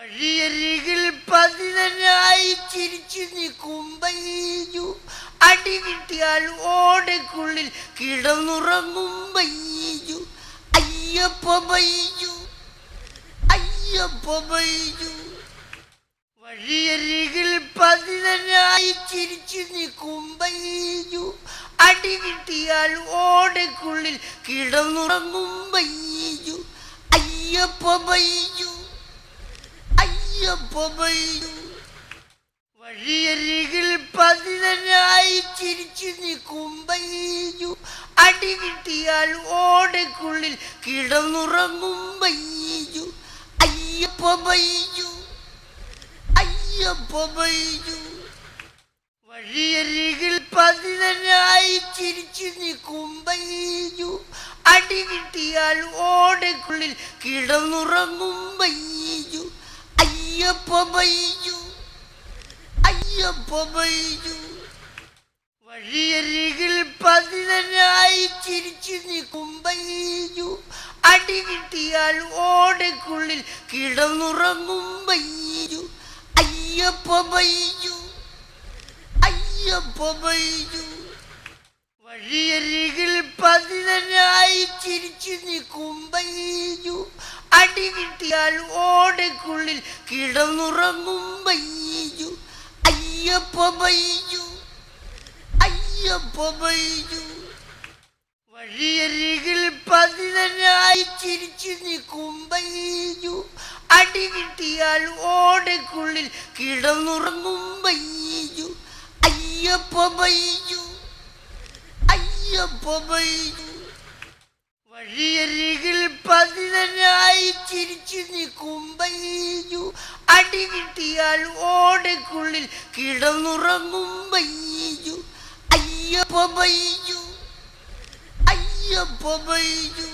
വഴിയരികിൽ പതിതനായി ചിരിച്ചു നിൽക്കും ബയ്യു, അടി കിട്ടിയാൽ ഓടക്കുള്ളിൽ കിടന്നുറങ്ങും ബയ്യു. അയ്യപ്പ ബയ്യു, അയ്യപ്പ ബയ്യു. വഴിയരികിൽ പതിതനായി ചിരിച്ചു നിൽക്കും ബയ്യു, അടി കിട്ടിയാൽ ഓടക്കുള്ളിൽ കിടന്നുറങ്ങും ബയ്യു. അയ്യപ്പ ബയ്യു, അയ്യപ്പ ബയ്യു. വഴിയരികിൽ പതിതനായി ചിരിച്ചു നിൽക്കും ബയ്യു, അടി കിട്ടിയാൽ ഓടക്കുള്ളിൽ കിടന്നുറങ്ങും ബയ്യു. അയ്യപ്പ ബയ്യു, അയ്യപ്പ ബയ്യു. വഴിയരികിൽ പതിതനായി ചിരിച്ചു നിൽക്കും ബയ്യു, അടി കിട്ടിയാൽ ഓടക്കുള്ളിൽ കിടന്നുറങ്ങും ബയ്യു. അയ്യപ്പ ബയ്യു, അയ്യപ്പ ബയ്യു. വഴിയരികിൽ പതിതനായി ചിരിച്ചു നിൽക്കും ബയ്യു, അടി കിട്ടിയാൽ ഓടക്കുള്ളിൽ കിടന്നുറങ്ങും ബയ്യു. അയ്യപ്പ ബയ്യു, അയ്യപ്പ ബയ്യു. വഴിയരികിൽ പതിതനായി ചിരിച്ചു നിൽക്കും ബയ്യു, അടി കിട്ടിയാൽ ഓടക്കുള്ളിൽ കിടന്നുറങ്ങും ബയ്യു. അയ്യപ്പ ബയ്യു, അയ്യപ്പ ബയ്യു. വഴിയരികിൽ പതിതനായി ചിരിച്ചു നിൽക്കും ബയ്യു, അടി കിട്ടിയാൽ ഓടക്കുള്ളിൽ കിടന്നുറങ്ങും ബയ്യു. അയ്യപ്പ ബയ്യു, അയ്യപ്പ ബയ്യു. വഴിയരികിൽ പതിതനായി ചിരിച്ചു നിൽക്കും ബയ്യു, അടി കിട്ടിയാൽ ഓടക്കുള്ളിൽ കിടന്നുറങ്ങും ബയ്യു. അയ്യപ്പ ബയ്യു, അയ്യപ്പ ബയ്യു.